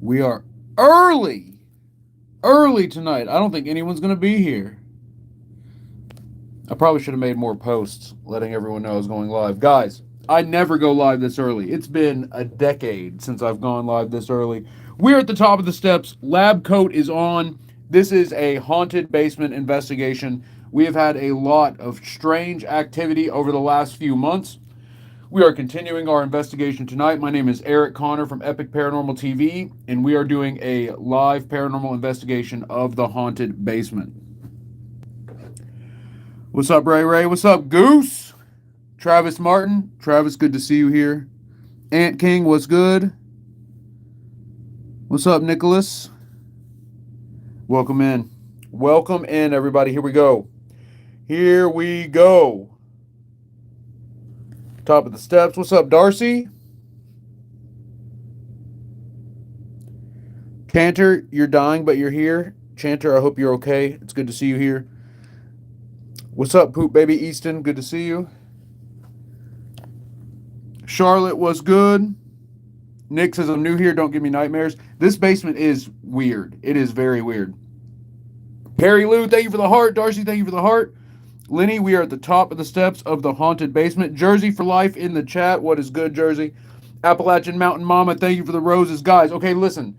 We are early tonight. I don't think anyone's going to be here. I probably should have made more posts letting everyone know I was going live. Guys, I never go live this early. It's been a decade since I've gone live this early. We're at the top of the steps. Lab coat is on. This is a haunted basement investigation. We have had a lot of strange activity over the last few months. We are continuing our investigation tonight. My name is Eric Connor from Epic Paranormal TV, and we are doing a live paranormal investigation of the haunted basement. What's up, Ray Ray? What's up, Goose? Travis Martin. Travis, good to see you here. Ant King, what's good? What's up, Nicholas? Welcome in. Welcome in, everybody. Here we go. Here we go. Top of the steps. What's up, Darcy? Chanter, you're dying, but you're here. Chanter, I hope you're okay. It's good to see you here. What's up, Poop Baby Easton? Good to see you. Charlotte, was good? Nick says, I'm new here. Don't give me nightmares. This basement is weird. It is very weird. Harry Lou, thank you for the heart. Darcy, thank you for the heart. Lenny, we are at the top of the steps of the haunted basement. Jersey for life in the chat. What is good, Jersey? Appalachian Mountain Mama, thank you for the roses. Guys, okay, listen.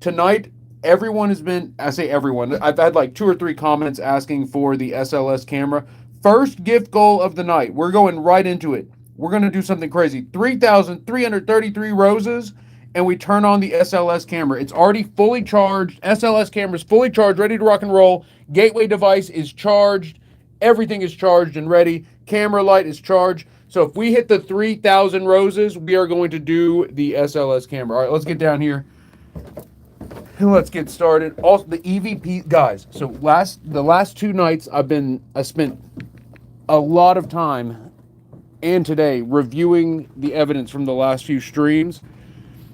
Tonight, everyone has been, I say everyone, I've had like 2 or 3 comments asking for the SLS camera. First gift goal of the night. We're going right into it. We're going to do something crazy. 3,333 roses, and we turn on the SLS camera. It's already fully charged. SLS camera is fully charged, ready to rock and roll. Gateway device is charged. Everything is charged and ready. Camera light is charged. So if we hit the 3,000 roses, we are going to do the SLS camera. All right, let's get down here. And let's get started. Also, the EVP, guys. So the last 2 nights, I spent a lot of time, and today, reviewing the evidence from the last few streams.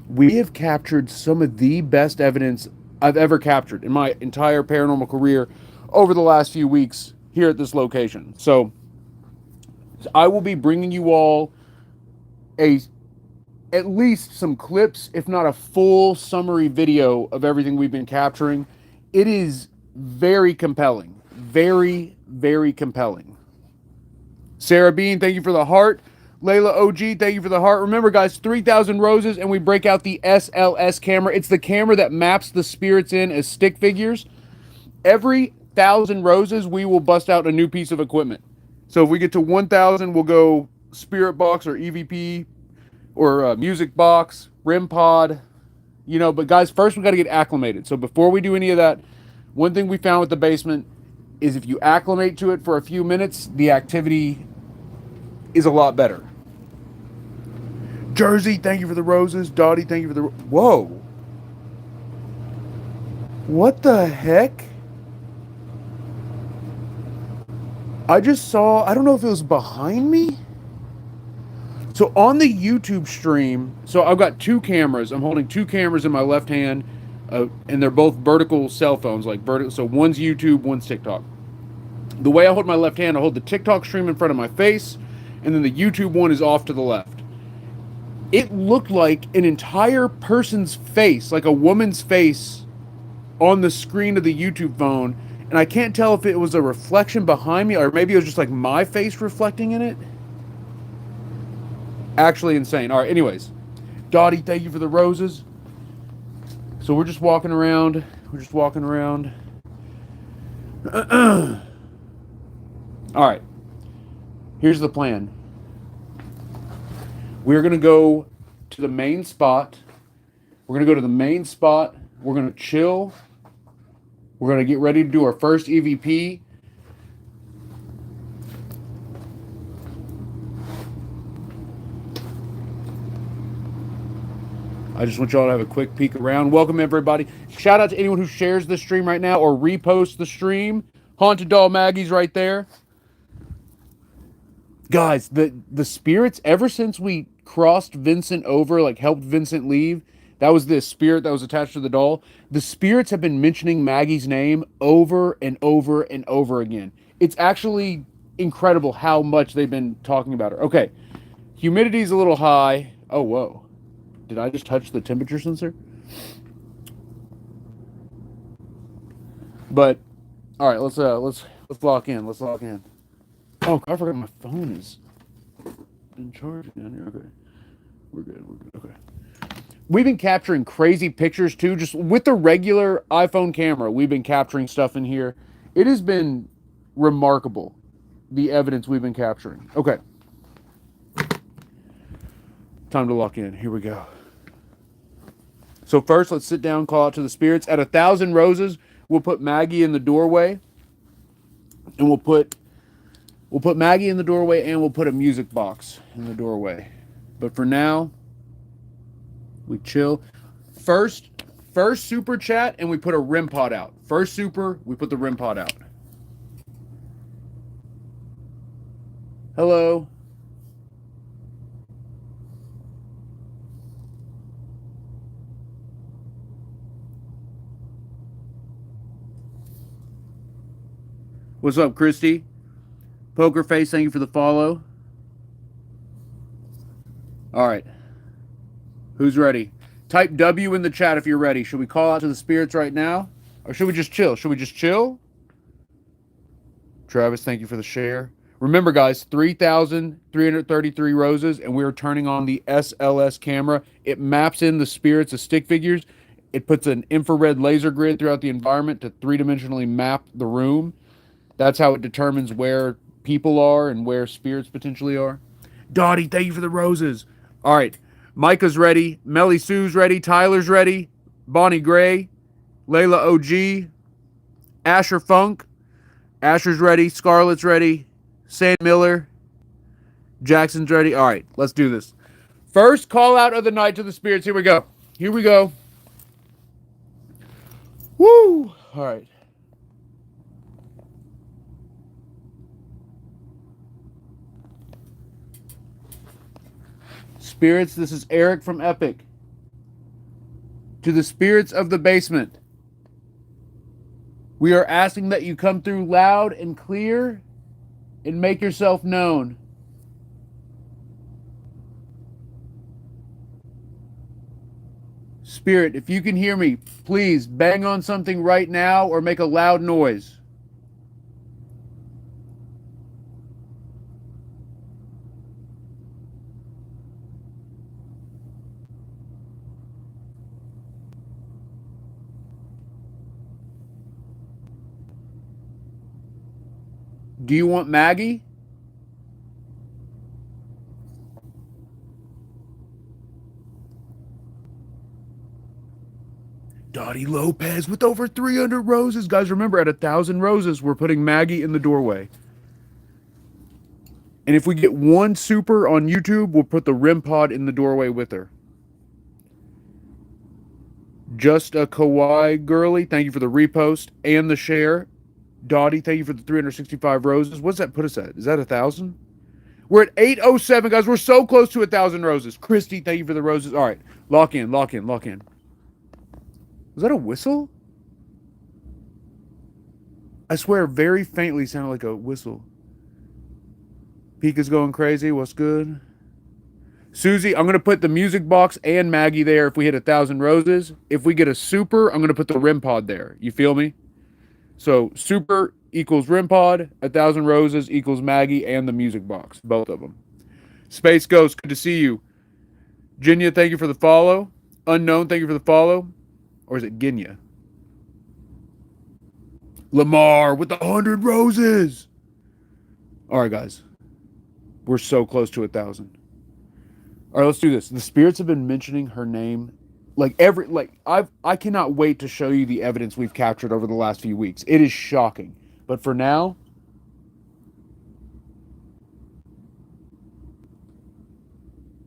We have captured some of the best evidence I've ever captured in my entire paranormal career over the last few weeks here at this location. So I will be bringing you all at least some clips, if not a full summary video of everything we've been capturing. It is very compelling. Very, very compelling. Sarah Bean, thank you for the heart. Layla OG, thank you for the heart. Remember, guys, 3,000 roses, and we break out the SLS camera. It's the camera that maps the spirits in as stick figures. Every 1,000 roses, we will bust out a new piece of equipment. So if we get to 1,000, we'll go spirit box or EVP or music box, REM pod, but guys, first we got to get acclimated. So before we do any of that, one thing we found with the basement is if you acclimate to it for a few minutes, the activity is a lot better. Jersey, thank you for the roses. Dottie, thank you for the... Whoa. What the heck? I just saw... I don't know if it was behind me. So on the YouTube stream... So I've got 2 cameras. I'm holding 2 cameras in my left hand. And they're both vertical cell phones. So one's YouTube, one's TikTok. The way I hold my left hand, I hold the TikTok stream in front of my face. And then the YouTube one is off to the left. It looked like an entire person's face, like a woman's face, on the screen of the YouTube phone. And I can't tell if it was a reflection behind me or maybe it was just like my face reflecting in it. Actually insane. All right, anyways. Dottie, thank you for the roses. So we're just walking around. All right. Here's the plan. We're going to go to the main spot. We're going to chill. We're going to get ready to do our first EVP. I just want y'all to have a quick peek around. Welcome, everybody. Shout out to anyone who shares the stream right now or reposts the stream. Haunted Doll Maggie's right there. Guys, the spirits, ever since we crossed Vincent over, like helped Vincent leave, that was the spirit that was attached to the doll. The spirits have been mentioning Maggie's name over and over and over again. It's actually incredible how much they've been talking about her. Okay, humidity's a little high. Oh, whoa. Did I just touch the temperature sensor? But all right, let's lock in. Let's lock in. Oh, I forgot my phone is in charge down here. Okay, we're good. We're good. Okay. We've been capturing crazy pictures too, just with the regular iPhone camera. We've been capturing stuff in here. It has been remarkable, the evidence we've been capturing. Okay. Time to lock in. Here we go. So first, let's sit down, call out to the spirits. At 1,000 roses, we'll put Maggie in the doorway, and we'll put Maggie in the doorway, and we'll put a music box in the doorway. But for now, we chill. First, first super chat, and we put a REM pod out. First super, we put the REM pod out. Hello. What's up, Christy? Poker Face, thank you for the follow. All right. Who's ready? Type W in the chat if you're ready. Should we call out to the spirits right now? Or should we just chill? Should we just chill? Travis, thank you for the share. Remember, guys, 3,333 roses, and we are turning on the SLS camera. It maps in the spirits of stick figures. It puts an infrared laser grid throughout the environment to three-dimensionally map the room. That's how it determines where people are and where spirits potentially are. Dottie, thank you for the roses. All right. Micah's ready. Melly Sue's ready. Tyler's ready. Bonnie Gray. Layla OG. Asher Funk. Asher's ready. Scarlett's ready. Sam Miller. Jackson's ready. All right. Let's do this. First call out of the night to the spirits. Here we go. Here we go. Woo. All right. Spirits, this is Eric from Epic. To the spirits of the basement, we are asking that you come through loud and clear and make yourself known. Spirit, if you can hear me, please bang on something right now or make a loud noise. Do you want Maggie? Dottie Lopez with over 300 roses. Guys, remember, at 1,000 roses, we're putting Maggie in the doorway. And if we get one super on YouTube, we'll put the REM pod in the doorway with her. Just a kawaii girly, thank you for the repost and the share. Dottie, thank you for the 365 roses. What's that put us at? Is that 1,000? We're at 807, guys. We're so close to 1,000 roses. Christy, thank you for the roses. All right, lock in, lock in, lock in. Was that a whistle? I swear, very faintly sounded like a whistle. Pika's going crazy. What's good? Susie, I'm going to put the music box and Maggie there if we hit 1,000 roses. If we get a super, I'm going to put the REM pod there. You feel me? So super equals REM pod, 1,000 roses equals Maggie and the music box. Both of them. Space Ghost, good to see you. Jinya, thank you for the follow. Unknown, thank you for the follow. Or is it Ginya? Lamar with the 100 roses. All right, guys. We're so close to 1,000. All right, let's do this. The spirits have been mentioning her name I cannot wait to show you the evidence we've captured over the last few weeks. It is shocking. But for now,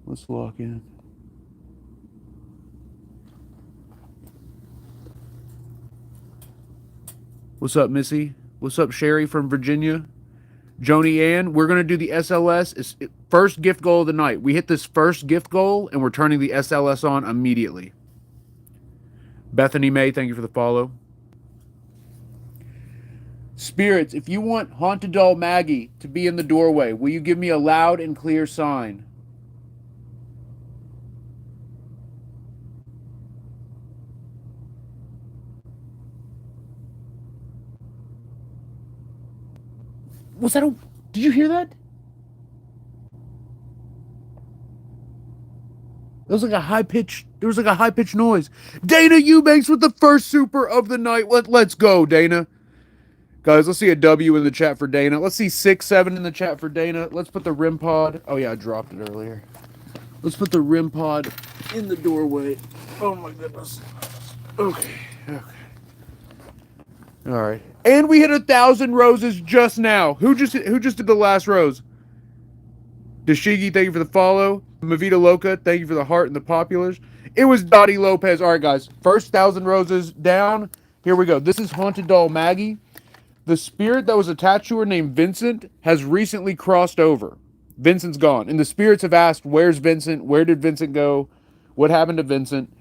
let's lock in. What's up, Missy? What's up, Sherry from Virginia? Joni Ann, we're going to do the SLS. It's first gift goal of the night. We hit this first gift goal, and we're turning the SLS on immediately. Bethany May, thank you for the follow. Spirits, if you want Haunted Doll Maggie to be in the doorway, will you give me a loud and clear sign? Was that a... Did you hear that? It was like a high pitch. There was like a high pitched noise. Dana Eubanks with the first super of the night. Let's go, Dana. Guys, let's see a W in the chat for Dana. Let's see 6-7 in the chat for Dana. Let's put the rim pod. Oh yeah, I dropped it earlier. Let's put the rim pod in the doorway. Oh my goodness. Okay. All right. And we hit 1,000 roses just now. Who just did the last rose? Dashigi, thank you for the follow. Mavita Loca, thank you for the heart and the populars. It was Dottie Lopez. All right, guys. First 1,000 roses down. Here we go. This is Haunted Doll Maggie. The spirit that was attached to her named Vincent has recently crossed over. Vincent's gone. And the spirits have asked, where's Vincent? Where did Vincent go? What happened to Vincent?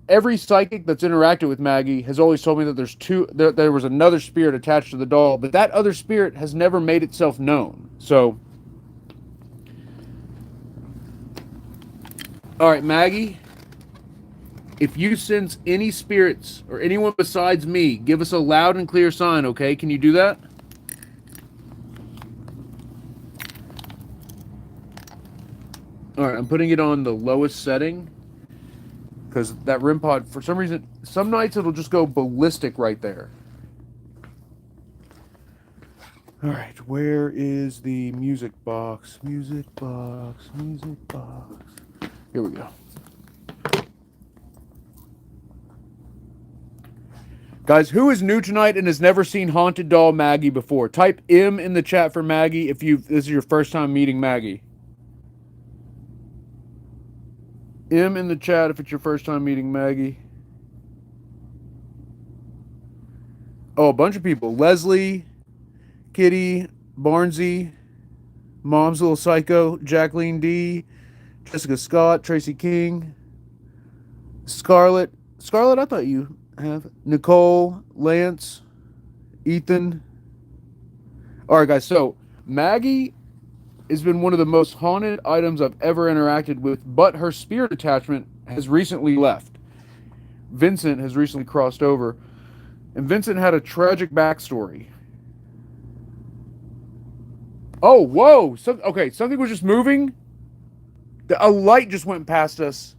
Every psychic that's interacted with Maggie has always told me that there was another spirit attached to the doll, but that other spirit has never made itself known. So, all right, Maggie, if you sense any spirits or anyone besides me, give us a loud and clear sign, okay? Can you do that? All right, I'm putting it on the lowest setting. Because that REM pod, for some reason, some nights it'll just go ballistic right there. All right, where is the music box? Music box, music box. Here we go. Guys, who is new tonight and has never seen Haunted Doll Maggie before? Type M in the chat for Maggie if this is your first time meeting Maggie. M in the chat if it's your first time meeting Maggie. Oh, a bunch of people. Leslie, Kitty, Barnesy, Mom's Little Psycho, Jacqueline D, Jessica Scott, Tracy King, Scarlett. Scarlett, I thought you have. Nicole, Lance, Ethan. All right, guys. So Maggie has been one of the most haunted items I've ever interacted with, but her spirit attachment has recently left. Vincent has recently crossed over, and Vincent had a tragic backstory. Oh, whoa! Okay, something was just moving. A light just went past us.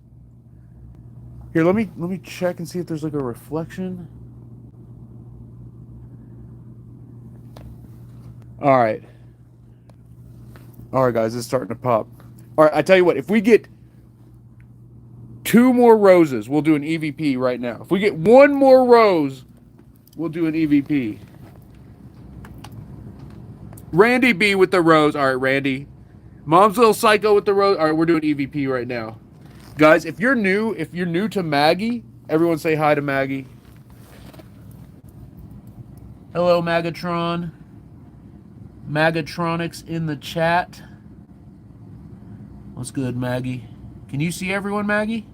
Here, let me check and see if there's like a reflection. All right. All right, guys, it's starting to pop. All right, I tell you what, if we get 2 more roses, we'll do an EVP right now. If we get 1 more rose, we'll do an EVP. Randy B with the rose. All right, Randy. Mom's Little Psycho with the rose. All right, we're doing EVP right now. Guys, if you're new to Maggie, everyone say hi to Maggie. Hello, Magatron. Magatronics in the chat. What's good, Maggie? Can you see everyone, Maggie?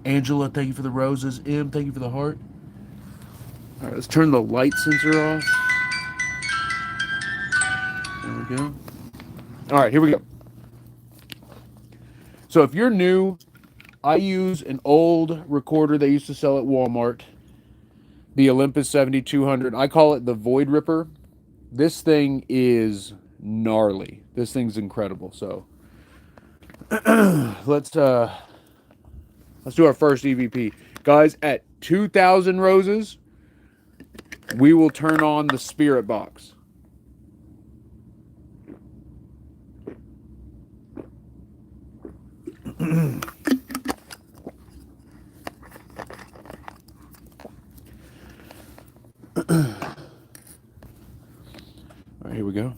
Angela, thank you for the roses. M, thank you for the heart. All right, let's turn the light sensor off. There we go. All right, here we go. So if you're new, I use an old recorder they used to sell at Walmart, the Olympus 7200. I call it the Void Ripper. This thing is gnarly. This thing's incredible. So let's do our first EVP. Guys, at 2,000 roses, we will turn on the spirit box. All right, here we go.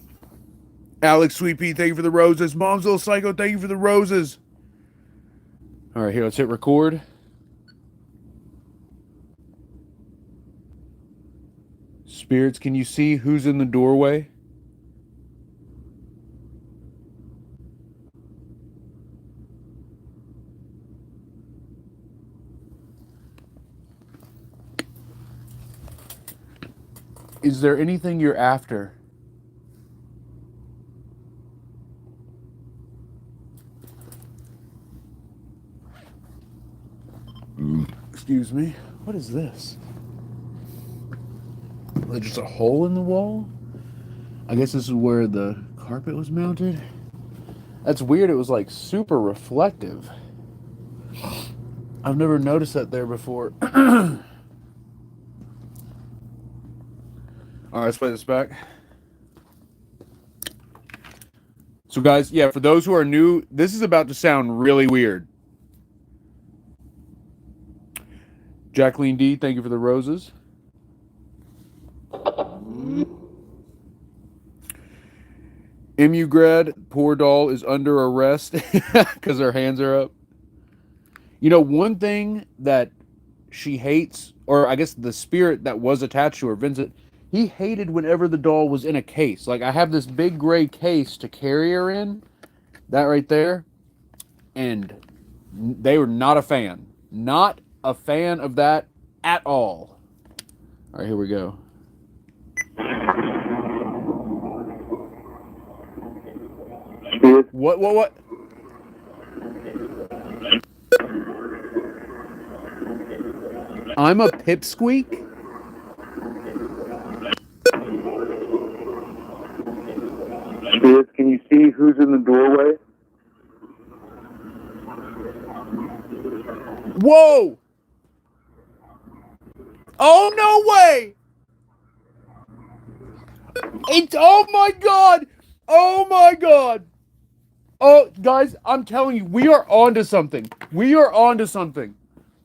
Alex Sweet Pea, thank you for the roses. Mom's Little Psycho, thank you for the roses. All right, here, let's hit record. Spirits, can you see who's in the doorway? Is there anything you're after? Excuse me. What is this? Like just a hole in the wall. I guess this is where the carpet was mounted. That's weird. It was like super reflective. I've never noticed that there before. All right, let's play this back. So, guys, yeah, for those who are new, this is about to sound really weird. Jacqueline D, thank you for the roses. MU grad, poor doll is under arrest because her hands are up. You know, one thing that she hates, or I guess the spirit that was attached to her, Vincent, he hated whenever the doll was in a case. Like, I have this big gray case to carry her in, that right there, and they were not a fan. Not a fan of that at all. All right, here we go. What? I'm a pipsqueak? Spirits, can you see who's in the doorway? Whoa! Oh, no way! It's, oh my god! Oh my god! Oh, guys, I'm telling you, we are onto something. We are onto something.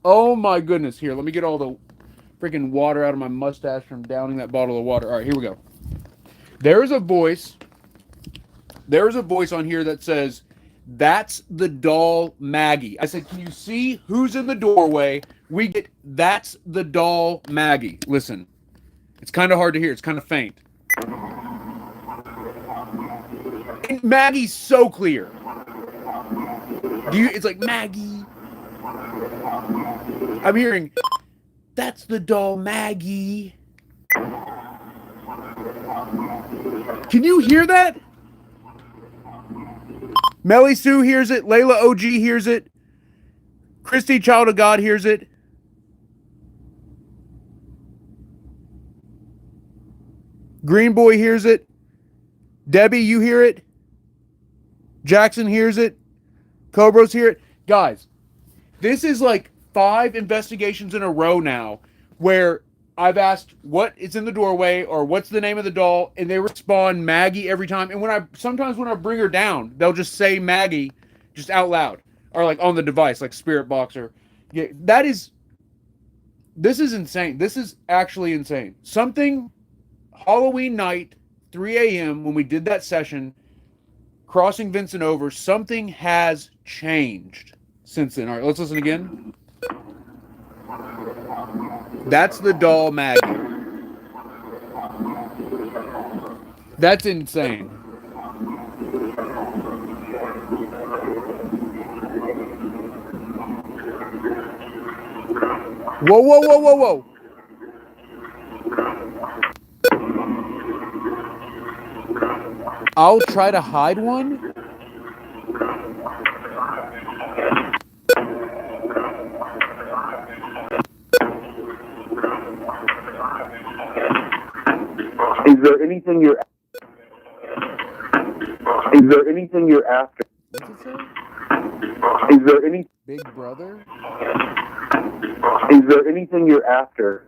Oh my goodness. Here, let me get all the freaking water out of my mustache from downing that bottle of water. All right, here we go. There is a voice on here that says, "That's the doll Maggie." I said, "Can you see who's in the doorway?" We get, "That's the doll Maggie." Listen, it's kind of hard to hear. It's kind of faint. And Maggie's so clear. It's like, Maggie. I'm hearing, "That's the doll Maggie." Can you hear that? Melly Sue hears it. Layla OG hears it. Christy Child of God hears it. Green Boy hears it. Debbie, you hear it. Jackson hears it. Cobras hear it. Guys, this is like 5 investigations in a row now where I've asked what is in the doorway or what's the name of the doll, and they respond Maggie every time. And sometimes when I bring her down, they'll just say Maggie just out loud or like on the device, like Spirit Boxer. Yeah, this is insane. This is actually insane. Something Halloween night, 3 a.m. when we did that session, crossing Vincent over, something has changed since then. All right, let's listen again. That's the doll Maggie. That's insane. Whoa. I'll try to hide one. Is there anything you're after? What's it say? Is there any Big brother? Is there anything you're after?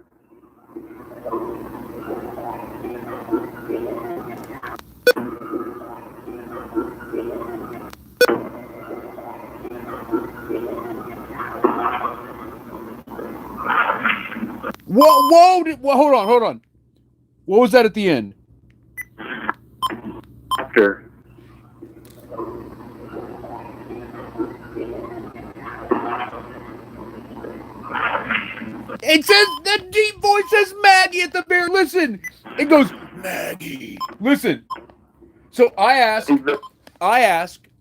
Whoa, hold on. What was that at the end? After. It says, the deep voice says Maggie at the very, listen. It goes, Maggie. Listen. So I ask,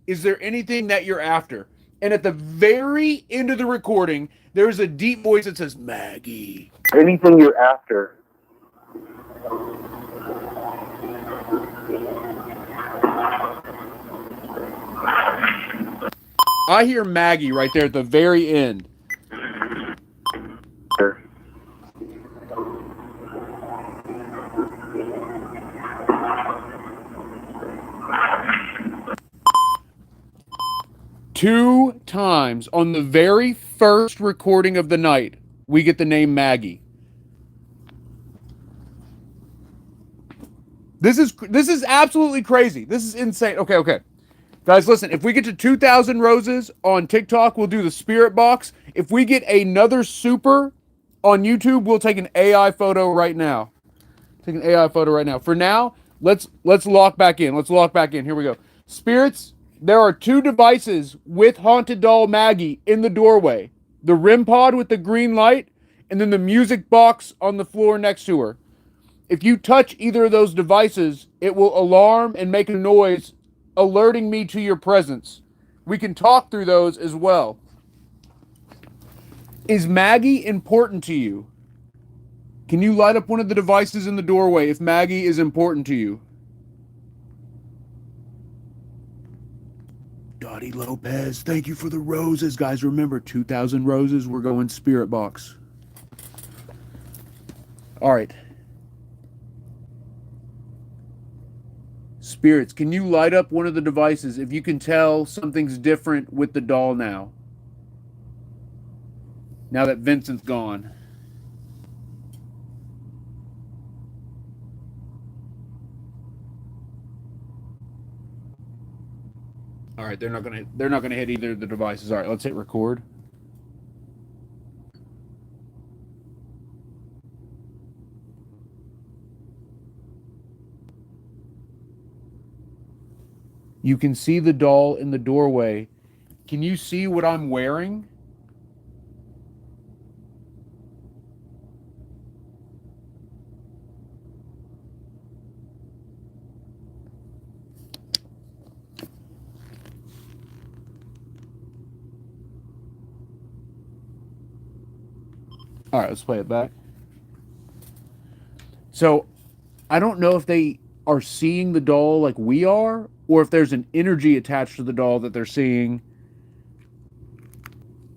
is there anything that you're after? And at the very end of the recording, there's a deep voice that says, Maggie. Anything you're after. I hear Maggie right there at the very end. 2 times on the very first recording of the night, we get the name Maggie. This is absolutely crazy. This is insane. Okay. Guys, listen, if we get to 2,000 roses on TikTok, we'll do the spirit box. If we get another super on YouTube, we'll take an AI photo right now. Take an AI photo right now. For now, let's lock back in. Let's lock back in. Here we go. Spirits, there are 2 devices with Haunted Doll Maggie in the doorway. The REM pod with the green light, and then the music box on the floor next to her. If you touch either of those devices, it will alarm and make a noise alerting me to your presence. We can talk through those as well. Is Maggie important to you? Can you light up one of the devices in the doorway if Maggie is important to you? Dottie Lopez, thank you for the roses. Guys, remember, 2,000 roses, we're going spirit box. All right. Spirits, can you light up one of the devices if you can tell something's different with the doll now? Now that Vincent's gone. All right, they're not gonna hit either of the devices. All right, let's hit record. You can see the doll in the doorway. Can you see what I'm wearing? All right, let's play it back. So, I don't know if they are seeing the doll like we are, or if there's an energy attached to the doll that they're seeing.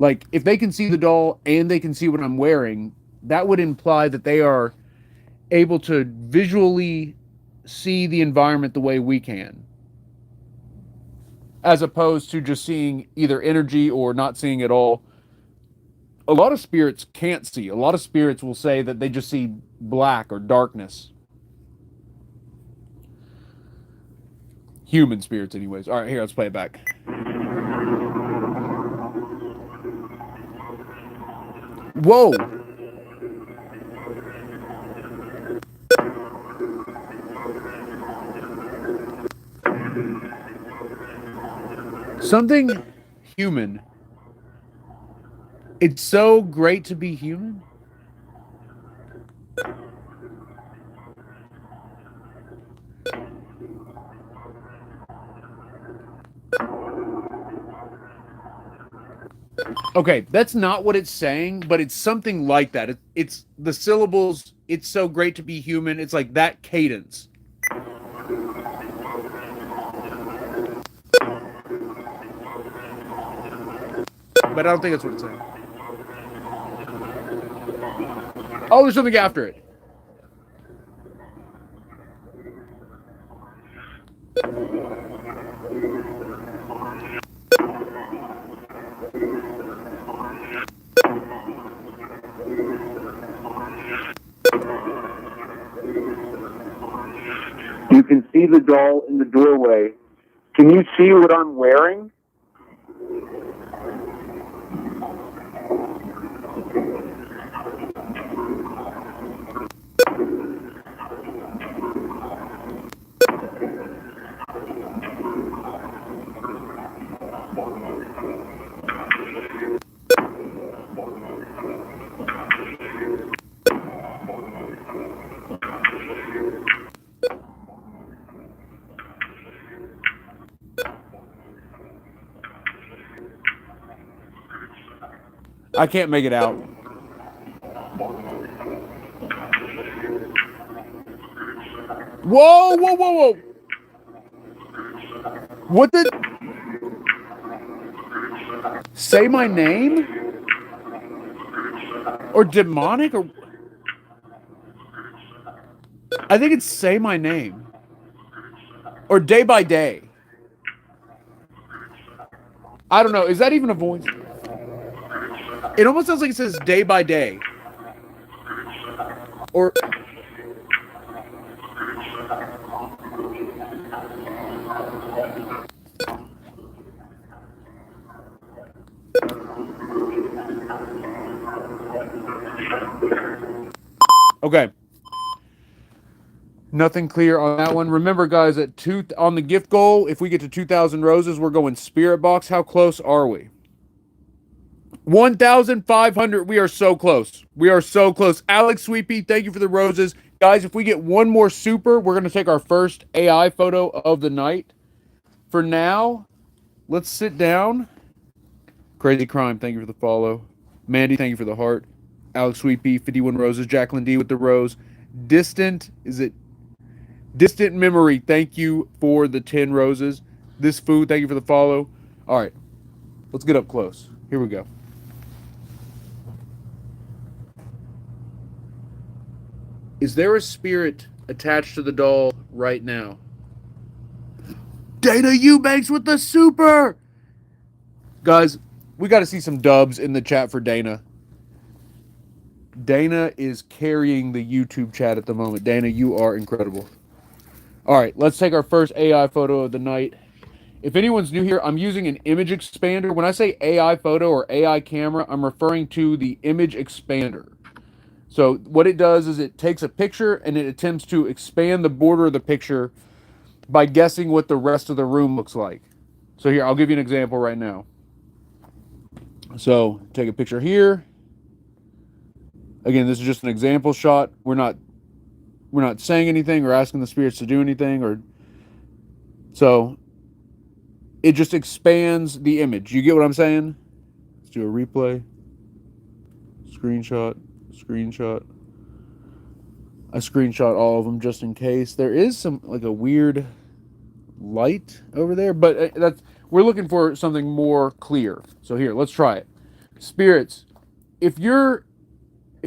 Like, if they can see the doll and they can see what I'm wearing, that would imply that they are able to visually see the environment the way we can, as opposed to just seeing either energy or not seeing at all. A lot of spirits can't see. A lot of spirits will say that they just see black or darkness. Human spirits, anyways. All right, here, let's play it back. Whoa! Something human. It's so great to be human. Okay, that's not what it's saying, but it's something like that. It's the syllables, it's so great to be human. It's like that cadence. But I don't think that's what it's saying. Oh, there's something after it. You can see the doll in the doorway. Can you see what I'm wearing? I can't make it out. Whoa. What the? Say my name? Or demonic? Or I think it's say my name. Or day by day. I don't know. Is that even a voice? It almost sounds like it says day by day. Or okay. Nothing clear on that one. Remember, guys, at on the gift goal, if we get to 2,000 roses, we're going spirit box. How close are we? 1,500. We are so close. We are so close. Alex Sweepy, thank you for the roses. Guys, if we get one more super, we're going to take our first AI photo of the night. For now, let's sit down. Crazy Crime, thank you for the follow. Mandy, thank you for the heart. Alex Sweepy, 51 roses. Jacqueline D with the rose. Distant Memory, thank you for the 10 roses. This Food, thank you for the follow. All right, let's get up close. Here we go. Is there a spirit attached to the doll right now? Dana Eubanks with the super! Guys, we got to see some dubs in the chat for Dana. Dana is carrying the YouTube chat at the moment. Dana, you are incredible. All right, let's take our first AI photo of the night. If anyone's new here, I'm using an image expander. When I say AI photo or AI camera, I'm referring to the image expander. So what it does is it takes a picture and it attempts to expand the border of the picture by guessing what the rest of the room looks like. So here, I'll give you an example right now. So take a picture here. Again, this is just an example shot. We're not saying anything or asking the spirits to do anything, or so it just expands the image. You get what I'm saying? Let's do a replay. Screenshot. I screenshot all of them just in case. There is some like a weird light over there, but we're looking for something more clear. So here, let's try it. Spirits, if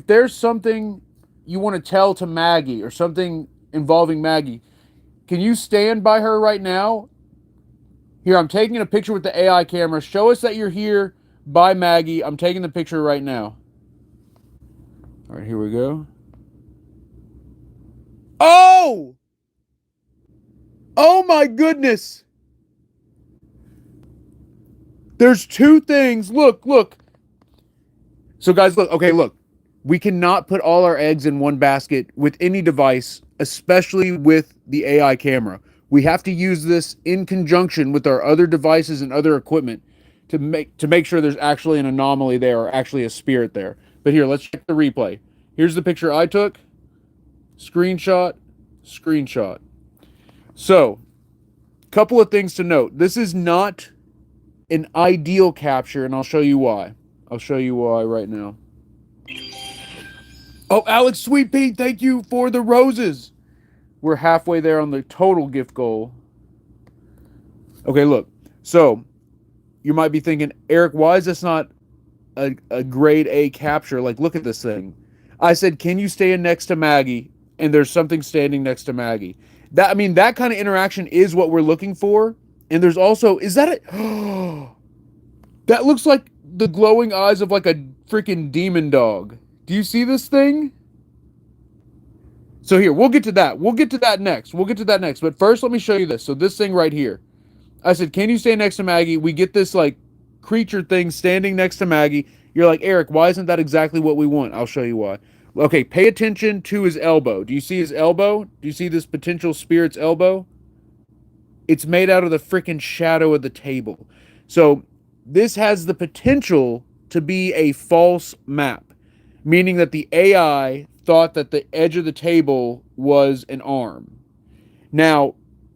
there's something you want to tell to Maggie or something involving Maggie, can you stand by her right now? Here, I'm taking a picture with the AI camera. Show us that you're here by Maggie. I'm taking the picture right now. All right, here we go. Oh! Oh my goodness! There's two things. Look. So guys, look. Okay, look. We cannot put all our eggs in one basket with any device, especially with the AI camera. We have to use this in conjunction with our other devices and other equipment to make sure there's actually an anomaly there or actually a spirit there. But here, let's check the replay. Here's the picture I took. Screenshot. So, couple of things to note. This is not an ideal capture, and I'll show you why. I'll show you why right now. Oh, Alex Sweet Pea, thank you for the roses. We're halfway there on the total gift goal. Okay, look. So, you might be thinking, Eric, why is this not a grade A capture? Like, look at this thing. I said, can you stand next to Maggie? And there's something standing next to Maggie. That kind of interaction is what we're looking for. And there's also, is that it? That looks like the glowing eyes of like a freaking demon dog. Do you see this thing? So here, we'll get to that. We'll get to that next. But first, let me show you this. So this thing right here. I said, can you stand next to Maggie? We get this like creature thing standing next to Maggie. You're like, Eric, why isn't that exactly what we want? I'll show you why. Okay, pay attention to his elbow. Do you see his elbow? Do you see this potential spirit's elbow? It's made out of the freaking shadow of the table. So this has the potential to be a false map, meaning that the AI thought that the edge of the table was an arm. Now,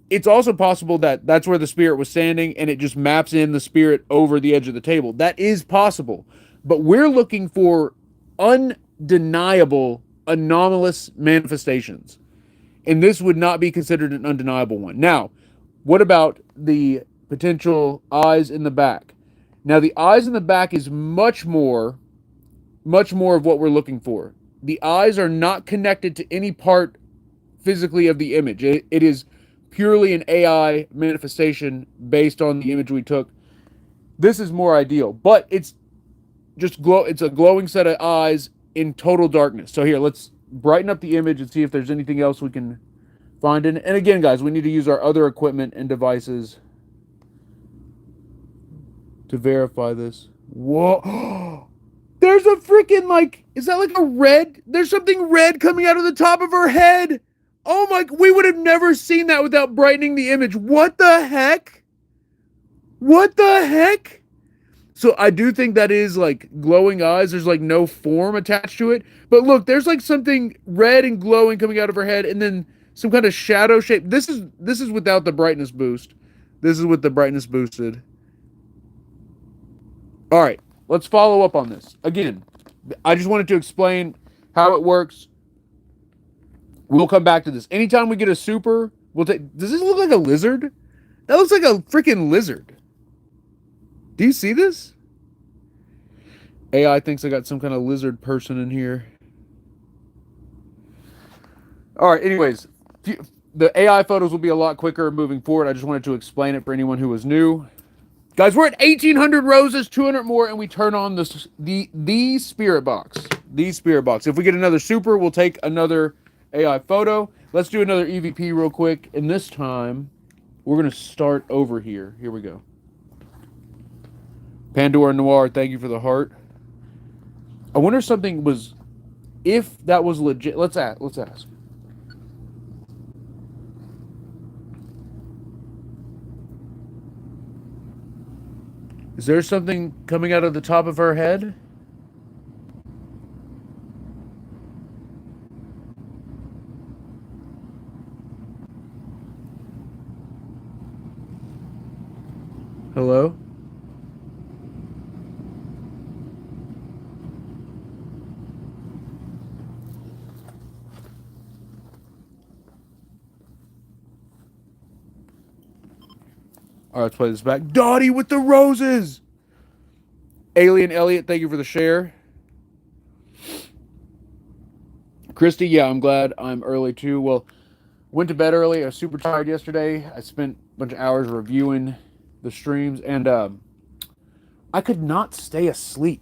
it's also possible that that's where the spirit was standing and it just maps in the spirit over the edge of the table. That is possible. But we're looking for undeniable, anomalous manifestations. And this would not be considered an undeniable one. Now, what about the potential eyes in the back? Now, the eyes in the back is much more of what we're looking for. The eyes are not connected to any part physically of the image. It is purely an AI manifestation based on the image we took. This is more ideal, but it's just glow. It's a glowing set of eyes in total darkness. So here, let's brighten up the image and see if there's anything else we can find in it. And again, guys, we need to use our other equipment and devices to verify this. Whoa. There's a freaking, like, is that like a red? There's something red coming out of the top of her head. Oh my, we would have never seen that without brightening the image. What the heck? What the heck? So I do think that is like glowing eyes. There's like no form attached to it. But look, there's like something red and glowing coming out of her head and then some kind of shadow shape. This is without the brightness boost. This is with the brightness boosted. All right, let's follow up on this. Again, I just wanted to explain how it works. We'll come back to this. Anytime we get a super, we'll take... Does this look like a lizard? That looks like a freaking lizard. Do you see this? AI thinks I got some kind of lizard person in here. All right, anyways, the AI photos will be a lot quicker moving forward. I just wanted to explain it for anyone who was new. Guys, we're at 1,800 roses, 200 more, and we turn on the spirit box. The spirit box. If we get another super, we'll take another AI photo. Let's do another EVP real quick. And this time, we're going to start over here. Here we go. Pandora Noir, thank you for the heart. I wonder if something was... If that was legit... Let's ask. Is there something coming out of the top of her head? Hello? All right, let's play this back. Dottie with the roses! Alien Elliot, thank you for the share. Christy, yeah, I'm glad I'm early too. Well, went to bed early. I was super tired yesterday. I spent a bunch of hours reviewing the streams, and I could not stay asleep.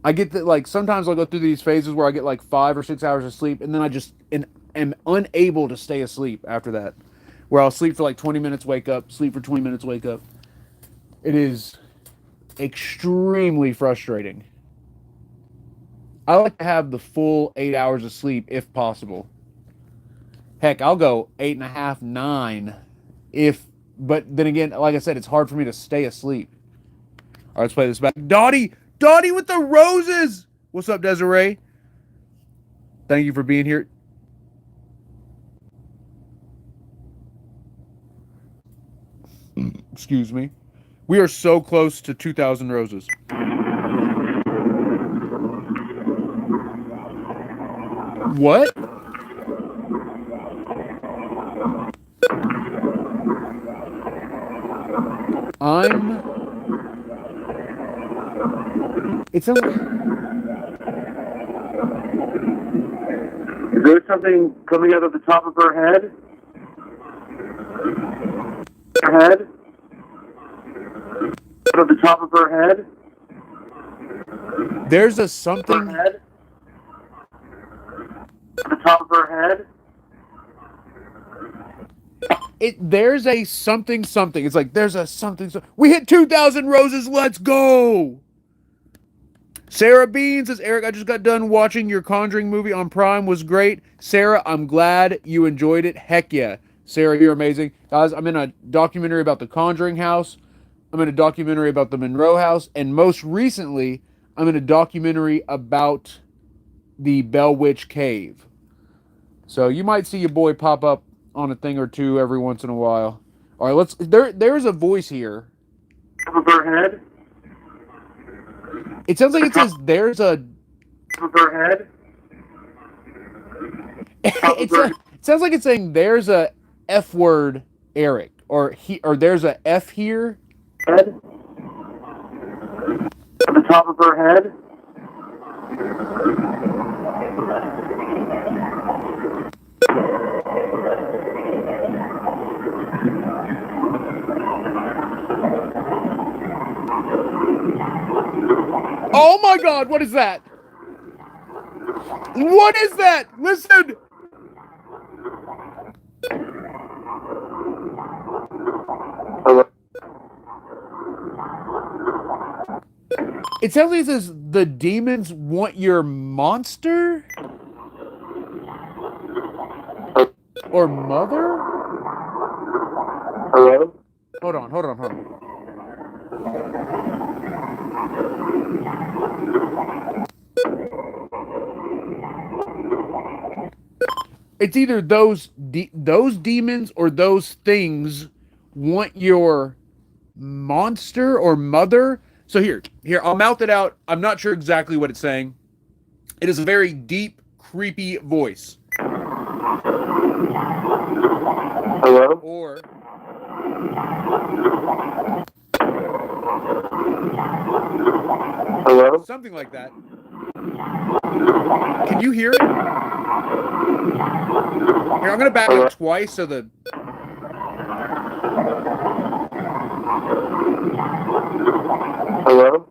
I get that, like, sometimes I'll go through these phases where I get like 5 or 6 hours of sleep, and then I just am unable to stay asleep after that. Where I'll sleep for like 20 minutes, wake up, sleep for 20 minutes, wake up. It is extremely frustrating. I like to have the full 8 hours of sleep if possible. Heck, I'll go 8.5, 9 if, but then again, like I said, it's hard for me to stay asleep. All right, let's play this back. Dottie with the roses. What's up, Desiree? Thank you for being here. Excuse me. We are so close to 2,000 roses. What? It's a... Is there something coming out of the top of her head? Her head? Out of the top of her head? There's a something... Her head? At the top of her head? There's a something. It's like, there's a something. We hit 2,000 roses. Let's go. Sarah Bean says, Eric, I just got done watching your Conjuring movie on Prime. Was great. Sarah, I'm glad you enjoyed it. Heck yeah. Sarah, you're amazing. Guys, I'm in a documentary about the Conjuring house. I'm in a documentary about the Monroe house. And most recently, I'm in a documentary about the Bell Witch Cave. So you might see your boy pop up on a thing or two every once in a while. All right, let's... There's a voice here. Top of her head? It sounds like it says there's a... Top of her head? It sounds like it's saying there's a F word, Eric. Or there's a F here. Head? At the top of her head? my God, what is that? What is that? Listen. Hello? It sounds like it says the demons want your monster? Or mother? Hello? Hold on. It's either those demons or those things want your monster or mother. So here, I'll mouth it out. I'm not sure exactly what it's saying. It is a very deep, creepy voice. Hello? Or Hello? something like that. Can you hear it? Here, I'm gonna back Hello? up twice so the Hello?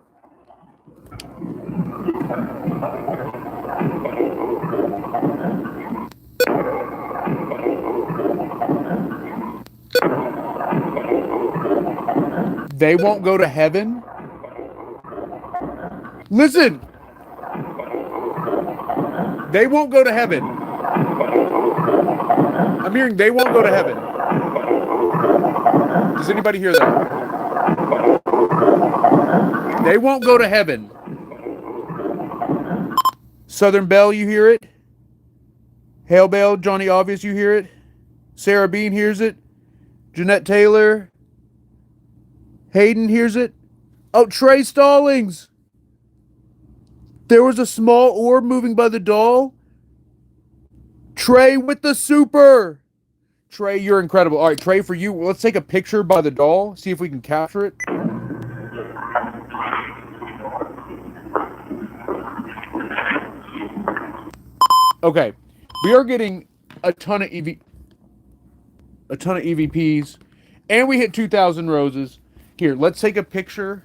they won't go to heaven. Listen. They won't go to heaven. I'm hearing they won't go to heaven. Does anybody hear that? They won't go to heaven. Southern Belle, you hear it? Hail Bell, Johnny Obvious, you hear it? Sarah Bean hears it. Jeanette Taylor. Hayden hears it. Oh, Trey Stallings. There was a small orb moving by the doll. Trey with the super. Trey, you're incredible. All right, Trey, for you, let's take a picture by the doll. See if we can capture it. Okay, we are getting a ton of EVPs, and we hit 2,000 roses. Here, let's take a picture.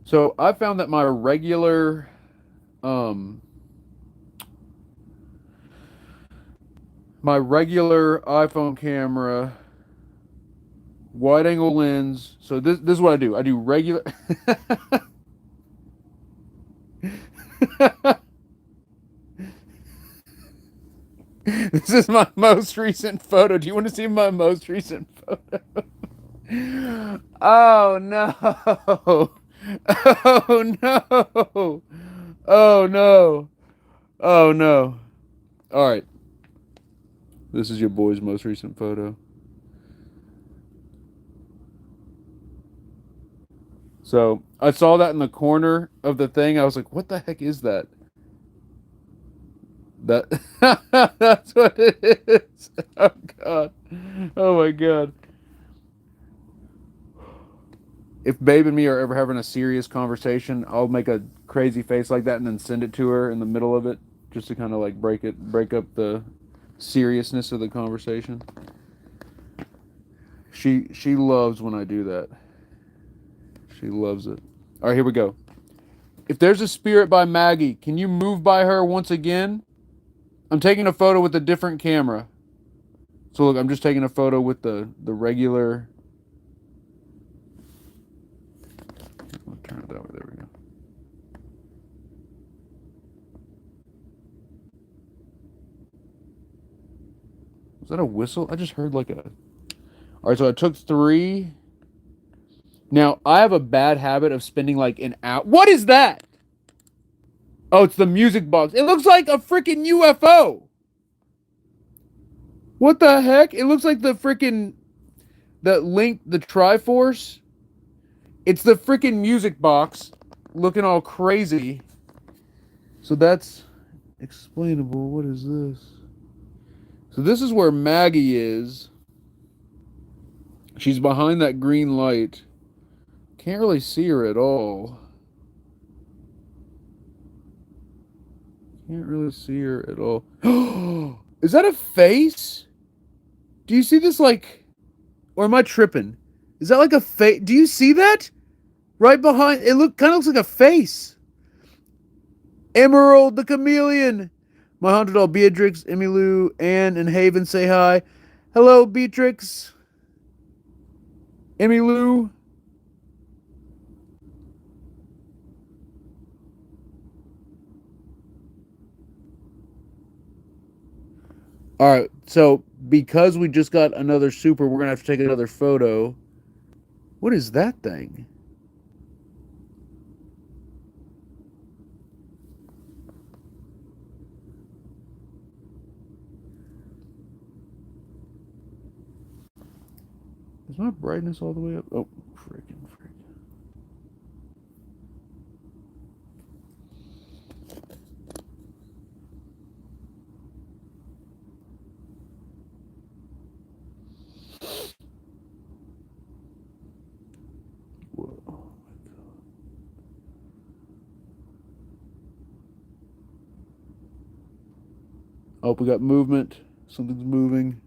So I found that my regular iPhone camera, wide angle lens. So this is what I do. I do regular. This is my most recent photo. Do you want to see my most recent photo? Oh no. Oh no. Oh no. Oh no. All right. This is your boy's most recent photo. So I saw that in the corner of the thing. I was like, what the heck is that? That that's what it is. Oh God. Oh my God. If Babe and me are ever having a serious conversation, I'll make a crazy face like that and then send it to her in the middle of it, just to kind of like break up the seriousness of the conversation. She loves when I do that. She loves it. All right, here we go. If there's a spirit by Maggie, can you move by her once again? I'm taking a photo with a different camera. So look, I'm just taking a photo with the regular. I'll turn it that way. There we go. Was that a whistle? I just heard like a. All right, so I took 3. Now I have a bad habit of spending like an hour. What is that? Oh, it's the music box. It looks like a freaking UFO. What the heck? It looks like the freaking the Triforce. It's the freaking music box looking all crazy. So that's explainable. What is this? So this is where Maggie is. She's behind that green light. Can't really see her at all. Can't really see her at all. Is that a face? Do you see this like... Or am I tripping? Is that like a face? Do you see that? Right behind... It kind of looks like a face. Emerald the Chameleon. My haunted doll Beatrix, Emmylou, Anne, and Haven say hi. Hello, Beatrix. Emmylou. Alright, so because we just got another super, we're going to have to take another photo. What is that thing? Is my brightness all the way up? Oh, freaking. Whoa. Oh, we got movement. Something's moving.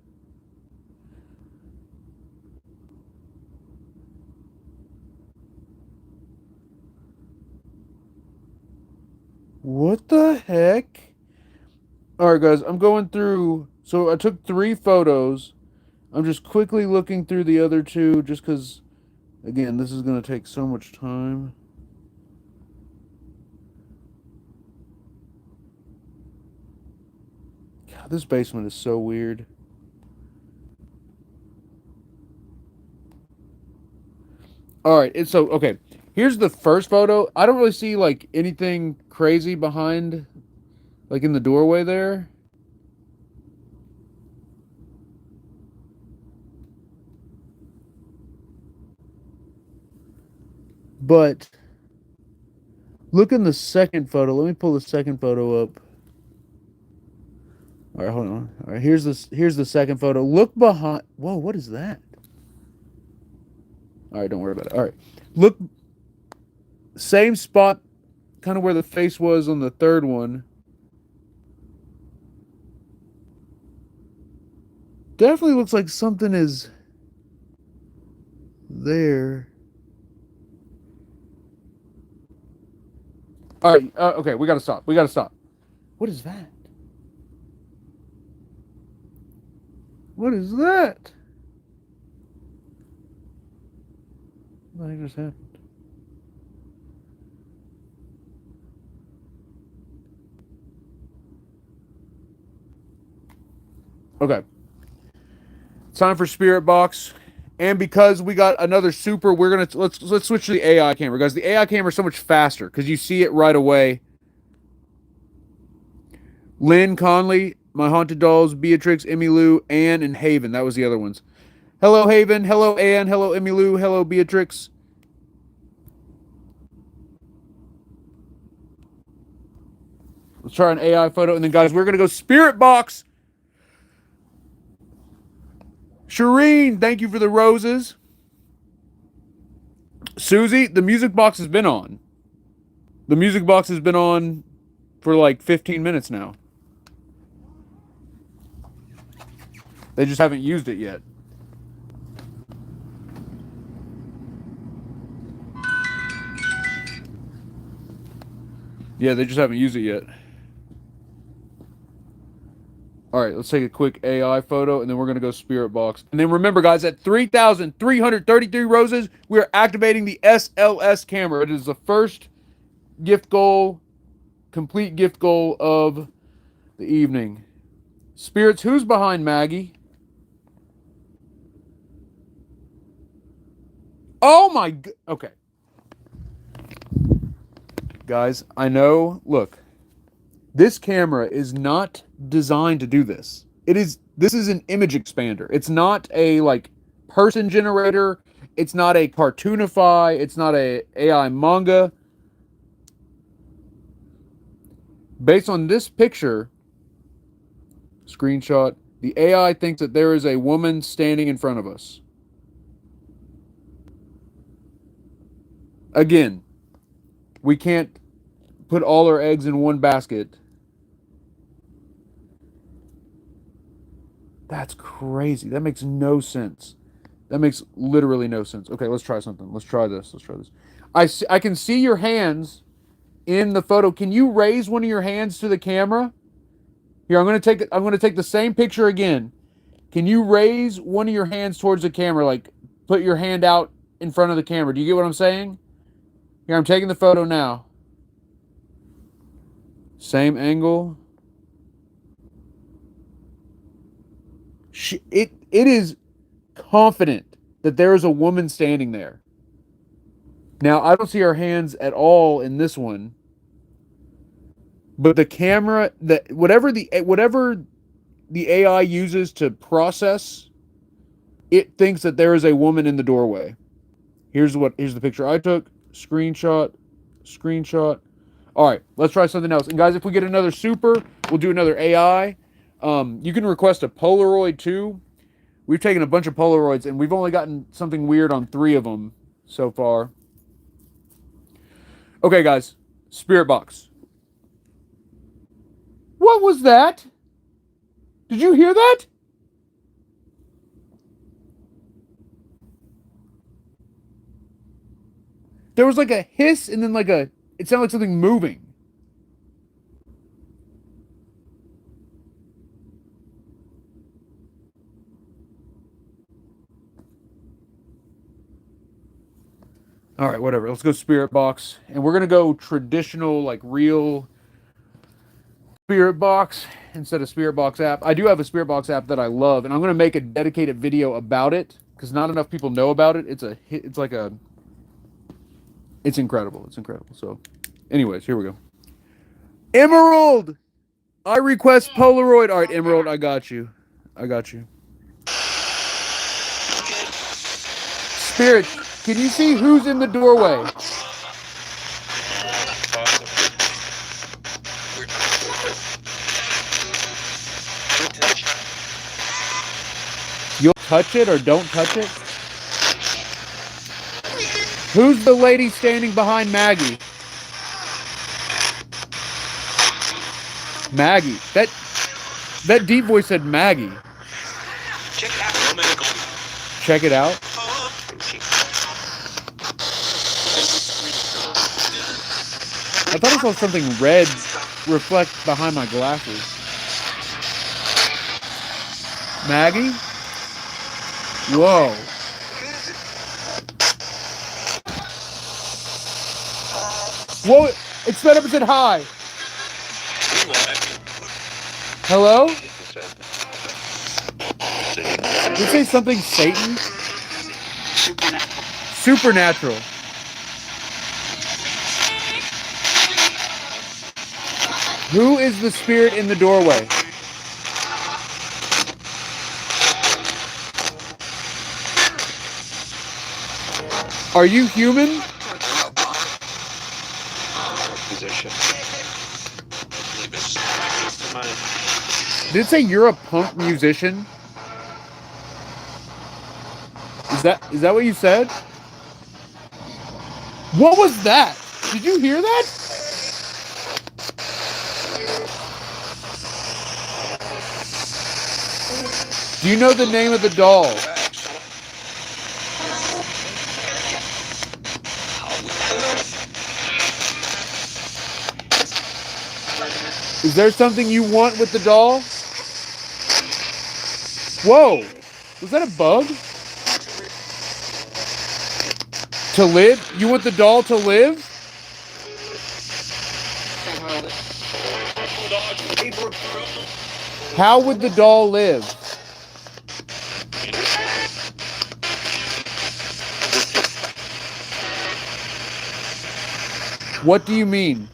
What the heck? Alright, guys, I'm going through. So I took 3 photos. I'm just quickly looking through the other 2 just because, again, this is going to take so much time. God, this basement is so weird. Alright, and so, okay. Here's the first photo. I don't really see, like, anything crazy behind, like, in the doorway there. But look in the second photo. Let me pull the second photo up. All right, hold on. All right, here's the second photo. Look behind. Whoa, what is that? All right, don't worry about it. All right. Look, same spot, kind of where the face was on the third one. Definitely looks like something is there. All right, okay, we got to stop. We got to stop. What is that? What is that? What the heck just happened? Okay. It's time for Spirit Box. And because we got another super, we're gonna let's switch to the AI camera, guys. The AI camera is so much faster because you see it right away. Lynn Conley, my haunted dolls, Beatrix, Emmylou, Anne, and Haven. That was the other ones. Hello, Haven. Hello, Anne. Hello, Emmylou. Hello, Beatrix. Let's try an AI photo, and then, guys, we're gonna go Spirit Box. Shireen, thank you for the roses. Susie, the music box has been on. The music box has been on for like 15 minutes now. They just haven't used it yet. Yeah, they just haven't used it yet. All right, let's take a quick AI photo, and then we're going to go Spirit Box. And then remember, guys, at 3,333 roses, we are activating the SLS camera. It is the first gift goal, complete gift goal of the evening. Spirits, who's behind Maggie? Oh, my... Okay. Guys, I know... Look. This camera is not designed to do this. This is an image expander. It's not a like person generator. It's not a Cartoonify. It's not a AI manga. Based on this picture, screenshot, The AI thinks that there is a woman standing in front of us. Again, we can't put all our eggs in one basket. That's crazy. That makes no sense. That makes literally no sense. Okay, let's try something. Let's try this. Let's try this. I can see your hands in the photo. Can you raise one of your hands to the camera? Here, I'm going to take the same picture again. Can you raise one of your hands towards the camera, like put your hand out in front of the camera? Do you get what I'm saying? Here, I'm taking the photo now. Same angle. It is confident that there is a woman standing there. Now, I don't see her hands at all in this one. But the camera, whatever the AI uses to process, it thinks that there is a woman in the doorway. Here's the picture I took. Screenshot. All right, let's try something else. And guys, if we get another super, we'll do another AI. You can request a Polaroid too. We've taken a bunch of Polaroids, and we've only gotten something weird on 3 of them so far. Okay, guys, Spirit Box. What was that? Did you hear that? There was like a hiss and then it sounded like something moving. All right, whatever. Let's go Spirit Box. And we're going to go traditional, like real Spirit Box instead of Spirit Box app. I do have a Spirit Box app that I love, and I'm going to make a dedicated video about it because not enough people know about it. It's incredible. It's incredible. So, anyways, here we go. Emerald! I request Polaroid. All right, Emerald, I got you. Spirit, can you see who's in the doorway? You'll touch it or don't touch it? Who's the lady standing behind Maggie? Maggie. That deep voice said Maggie. Check it out. I thought I saw something red reflect behind my glasses. Maggie? Whoa. Whoa, it sped up and said hi. Hello? Did it say something Satan? Supernatural. Who is the spirit in the doorway? Are you human? Did it say you're a punk musician? Is that what you said? What was that? Did you hear that? Do you know the name of the doll? Is there something you want with the doll? Whoa! Was that a bug? To live? You want the doll to live? How would the doll live? What do you mean?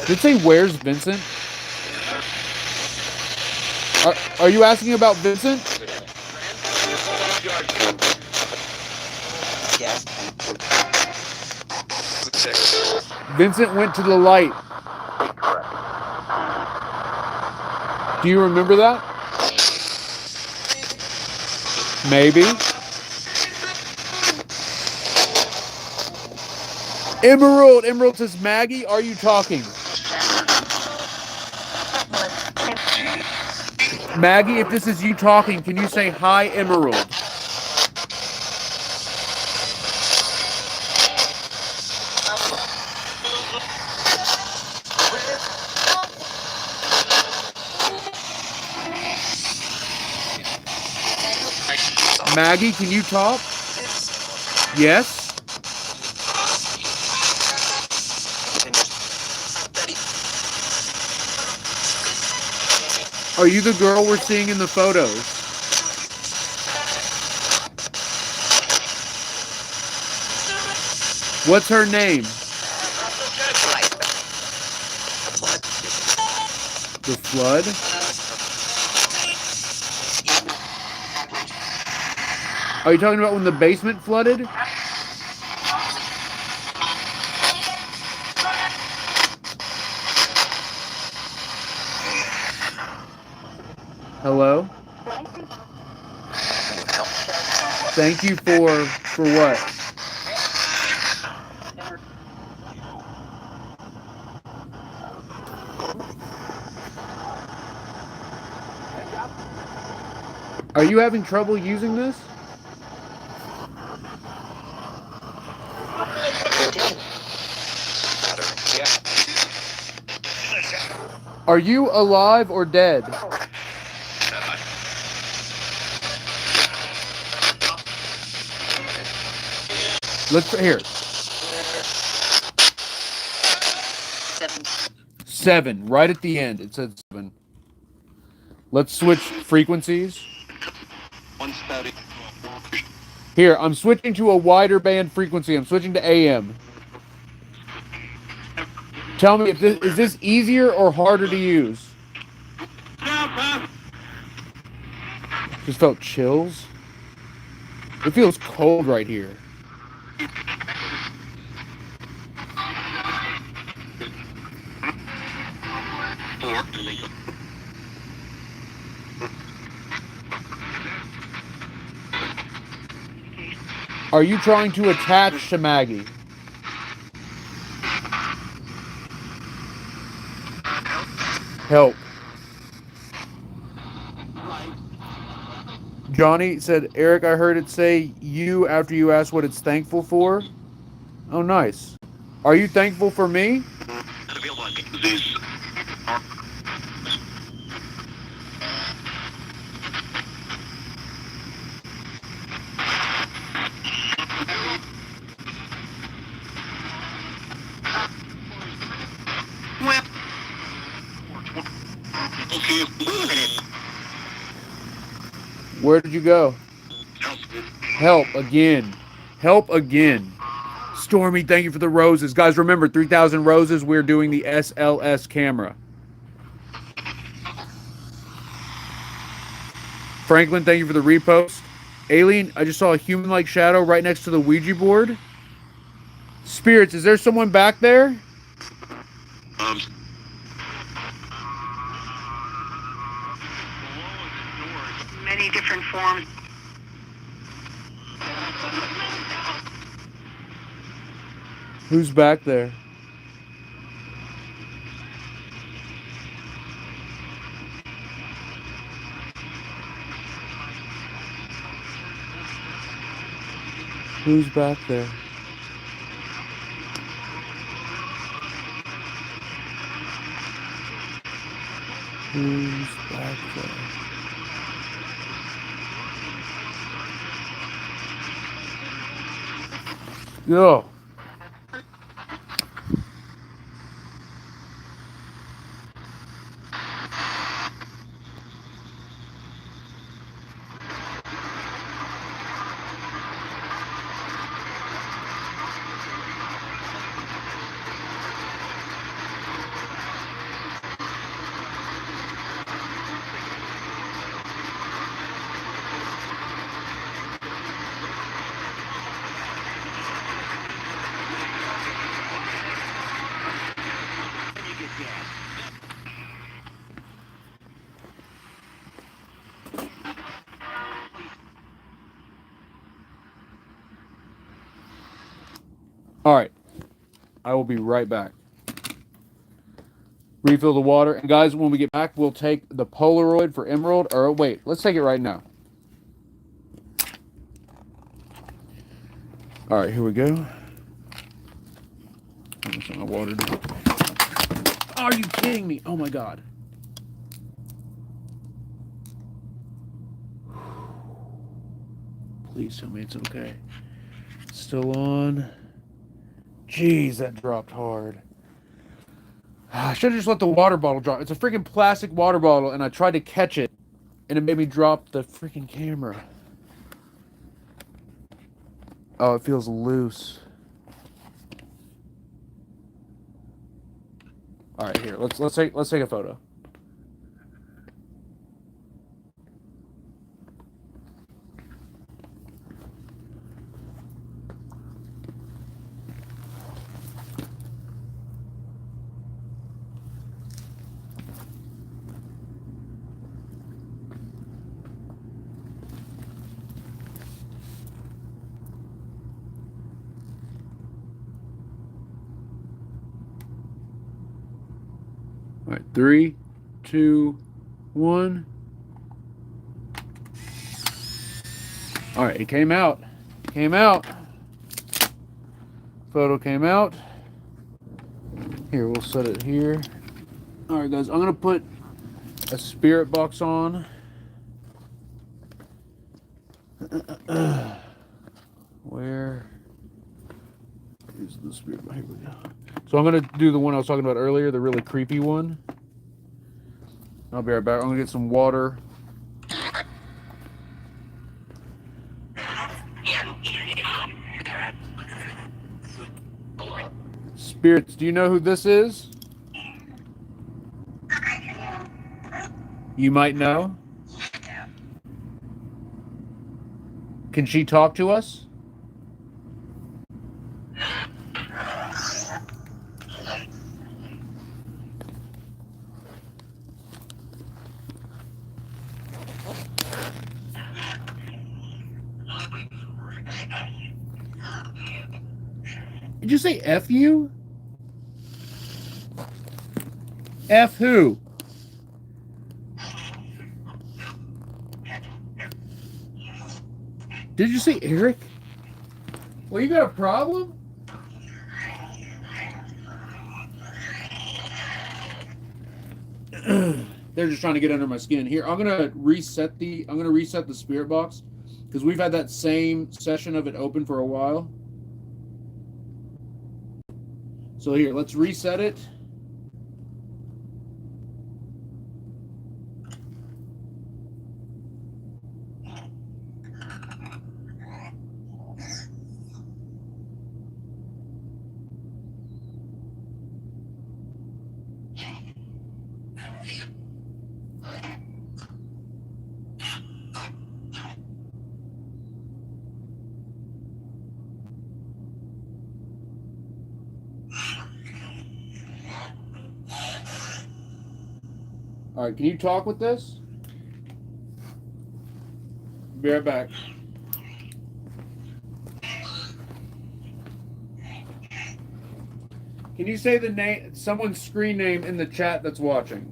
Did it say where's Vincent? Are you asking about Vincent? Yes. Vincent went to the light. Do you remember that? Maybe. Emerald says, Maggie, are you talking? Maggie, if this is you talking, can you say hi, Emerald? Maggie, can you talk? Yes? Are you the girl we're seeing in the photos? What's her name? The flood? Are you talking about when the basement flooded? Hello? Thank you for what? Are you having trouble using this? Are you alive or dead? Let's here. 7, right at the end. It said 7. Let's switch frequencies. Here, I'm switching to a wider band frequency. I'm switching to AM. Tell me, if is this easier or harder to use? Just felt chills. It feels cold right here. Are you trying to attach to Maggie? Help. Johnny said, Eric, I heard it say you after you asked what it's thankful for. Oh, nice. Are you thankful for me? Where did you go? Help again. Help again. Stormy, thank you for the roses. Guys, remember, 3,000 roses, we're doing the SLS camera. Franklin, thank you for the repost. Alien, I just saw a human-like shadow right next to the Ouija board. Spirits, is there someone back there? Many different forms. Who's back there? Who's back there? Who's back there? Yo. I will be right back. Refill the water. And guys, when we get back, we'll take the Polaroid for Emerald. Or wait, let's take it right now. All right, here we go. My water. Are you kidding me? Oh my God. Please tell me it's okay. Still on. Jeez, that dropped hard. I should have just let the water bottle drop. It's a freaking plastic water bottle, and I tried to catch it, and it made me drop the freaking camera. Oh, it feels loose. All right, here. Let's take a photo. All right, 3, 2, 1. All right, it came out. Came out. Photo came out. Here, we'll set it here. All right, guys, I'm gonna put a spirit box on. Where is the spirit box? Here we go. So I'm gonna do the one I was talking about earlier, the really creepy one. I'll be right back. I'm gonna get some water. Spirits, do you know who this is? You might know. Can she talk to us? Did you say F you? F who? Did you say Eric? Well, you got a problem? They're just trying to get under my skin. Here, I'm gonna reset the spirit box because we've had that same session of it open for a while. So here, let's reset it. All right, can you talk with this? Be right back. Can you say the name, someone's screen name in the chat that's watching?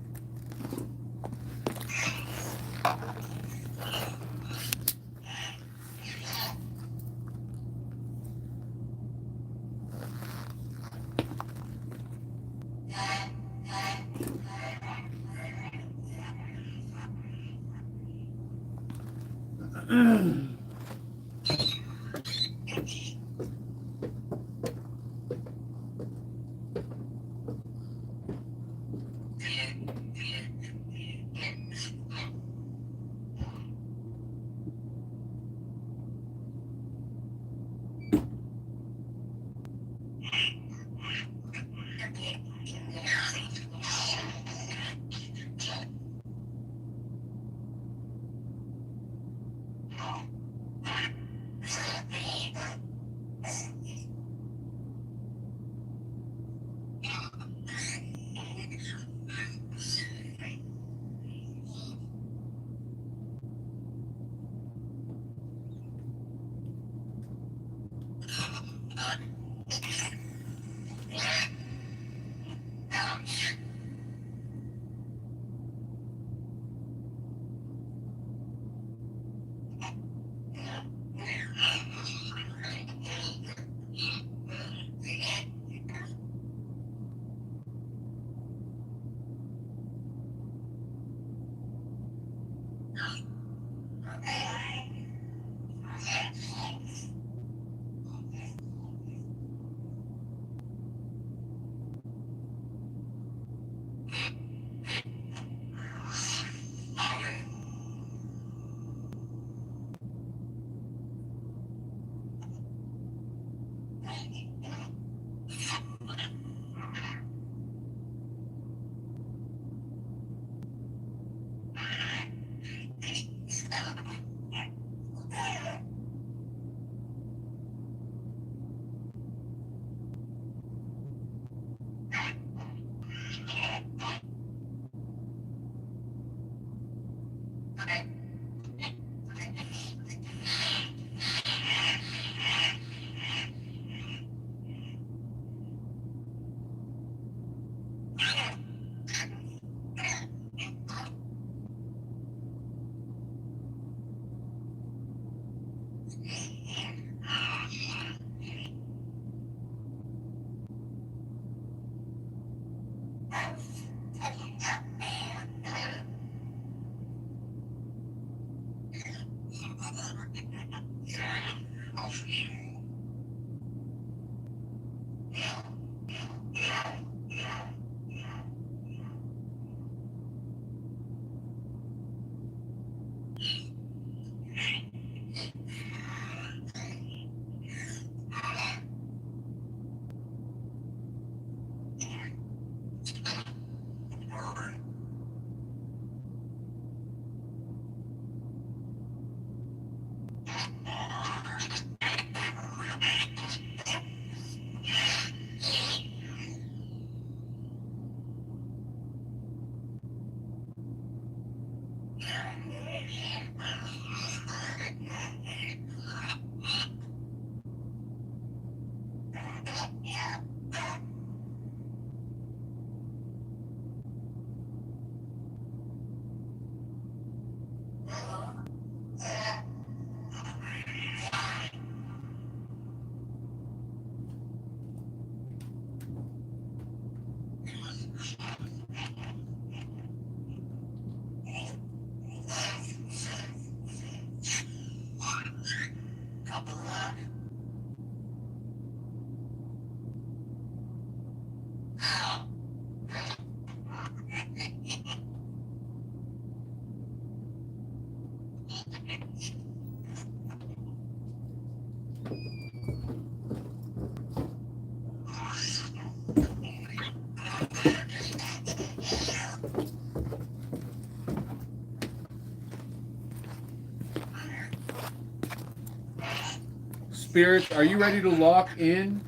Spirits, are you ready to lock in?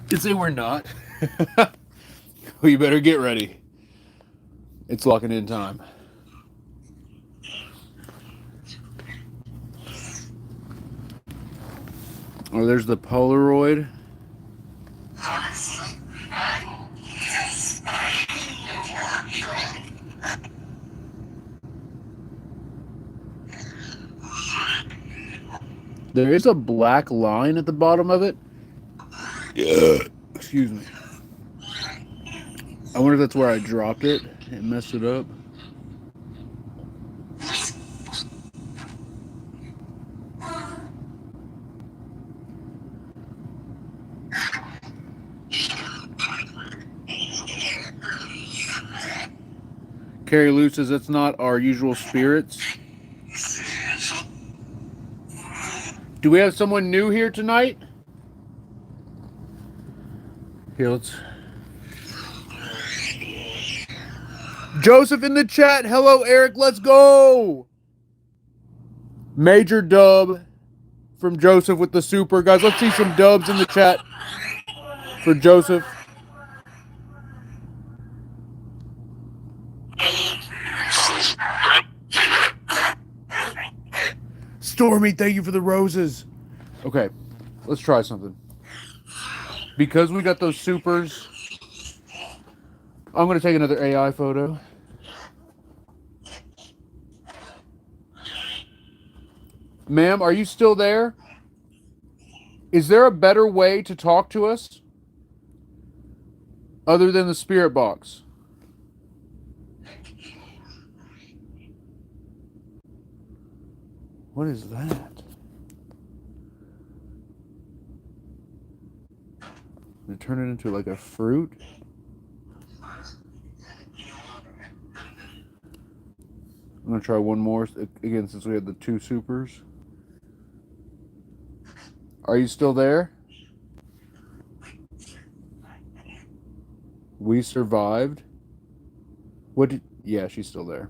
You'd say we're not. Well, you better get ready. It's locking in time. Oh, there's the Polaroid. There is a black line at the bottom of it. Yeah. Excuse me. I wonder if that's where I dropped it and messed it up. Carrie Lou says that's not our usual spirits. Do we have someone new here tonight? Here, let's... Joseph in the chat. Hello, Eric. Let's go. Major dub from Joseph with the super. Guys, let's see some dubs in the chat for Joseph. Stormy, thank you for the roses. Okay, let's try something. Because we got those supers, I'm going to take another AI photo. Ma'am, are you still there? Is there a better way to talk to us other than the spirit box? What is that? They turn it into like a fruit? I'm going to try one more again since we had the two supers. Are you still there? We survived. Yeah, she's still there.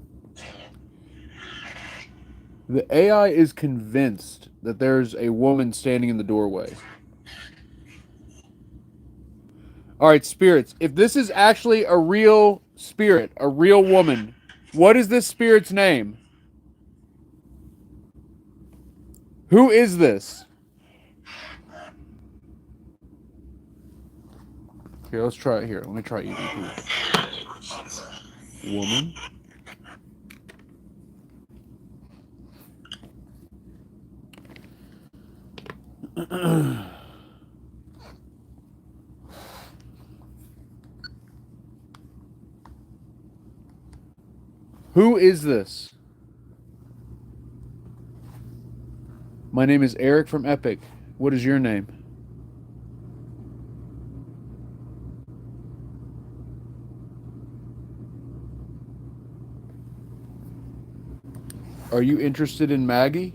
The AI is convinced that there's a woman standing in the doorway. All right, spirits. If this is actually a real spirit, a real woman, what is this spirit's name? Who is this? Here, let's try it here. Let me try EVP. Woman. Who is this? My name is Eric from Epic. What is your name? Are you interested in Maggie?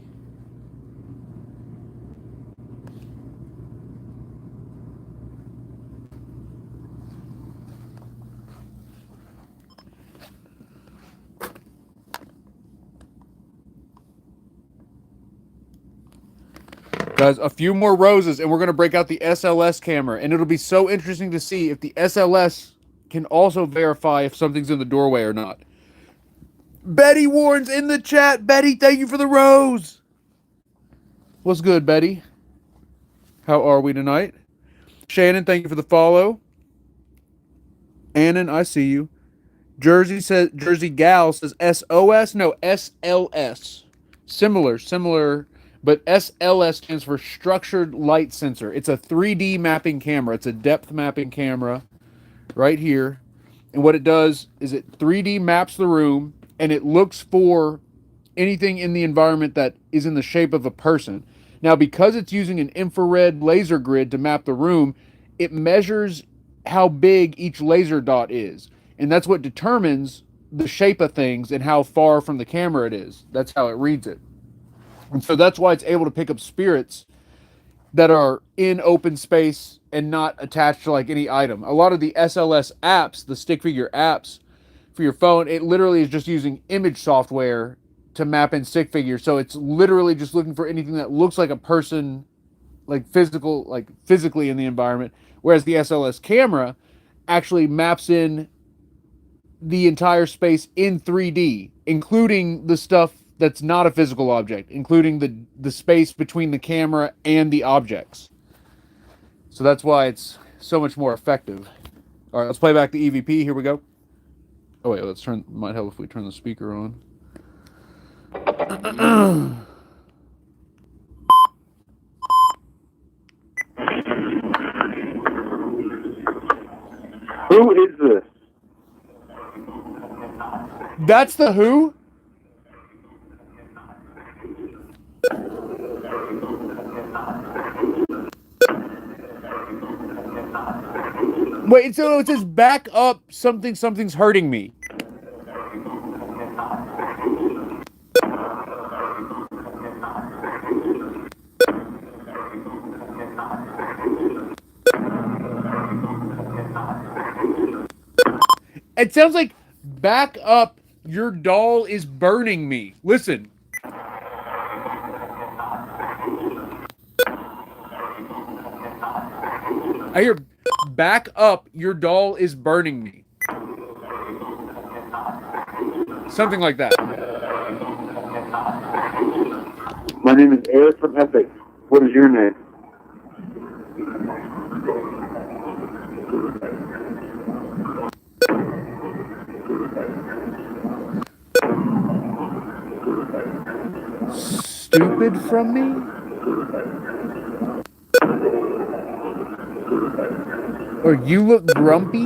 Guys, a few more roses and we're going to break out the SLS camera. And it'll be so interesting to see if the SLS can also verify if something's in the doorway or not. Betty Warren's in the chat. Betty, thank you for the rose. What's good, Betty? How are we tonight? Shannon, thank you for the follow. Annan, I see you. Jersey Gal says SOS? No, SLS. Similar, but SLS stands for Structured Light Sensor. It's a 3D mapping camera. It's a depth mapping camera right here. And what it does is it 3D maps the room and it looks for anything in the environment that is in the shape of a person. Now, because it's using an infrared laser grid to map the room, it measures how big each laser dot is. And that's what determines the shape of things and how far from the camera it is. That's how it reads it. And so that's why it's able to pick up spirits that are in open space and not attached to like any item. A lot of the SLS apps, the stick figure apps for your phone, it literally is just using image software to map in stick figures. So it's literally just looking for anything that looks like a person, like physically in the environment. Whereas the SLS camera actually maps in the entire space in 3D, including the stuff that's not a physical object, including the space between the camera and the objects. So that's why it's so much more effective. All right, let's play back the EVP. Here we go. Oh wait, might help if we turn the speaker on. Who is this? That's the who? Wait, so it says back up, something's hurting me. It sounds like back up, your doll is burning me. Listen. I hear back up, your doll is burning me. Something like that. My name is Eric from Epic. What is your name? Stupid from me? Or you look grumpy?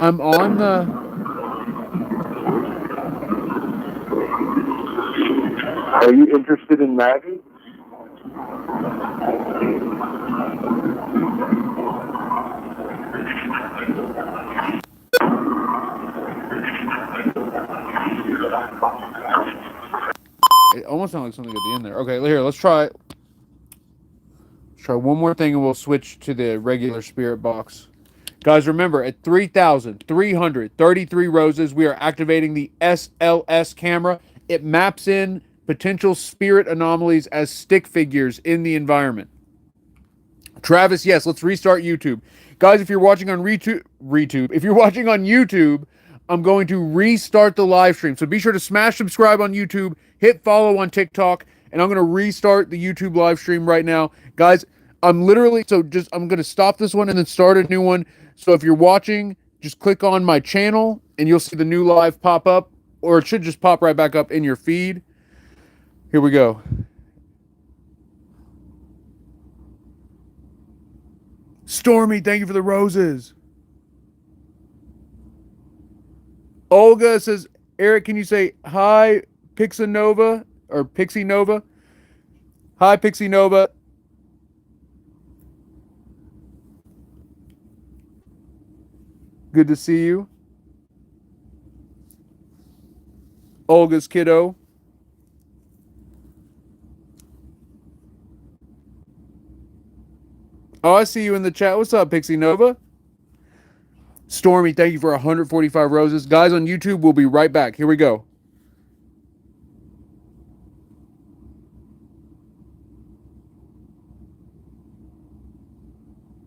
I'm on the... Are you interested in Maggie? It almost sounds like something at the end there. Okay, here, let's try. Let's try one more thing and we'll switch to the regular spirit box. Guys, remember, at 3,333 roses, we are activating the SLS camera. It maps in potential spirit anomalies as stick figures in the environment. Travis, yes, let's restart YouTube. Guys, if you're watching on if you're watching on YouTube, I'm going to restart the live stream. So be sure to smash subscribe on YouTube, hit follow on TikTok, and I'm going to restart the YouTube live stream right now. Guys, I'm going to stop this one and then start a new one. So if you're watching, just click on my channel and you'll see the new live pop up, or it should just pop right back up in your feed. Here we go. Stormy, thank you for the roses. Olga says, Eric, can you say hi, Pixinova or Pixie Nova? Hi, Pixie Nova. Good to see you. Olga's kiddo. Oh, I see you in the chat. What's up, Pixie Nova? Stormy, thank you for 145 roses. Guys on YouTube, we'll be right back. Here we go.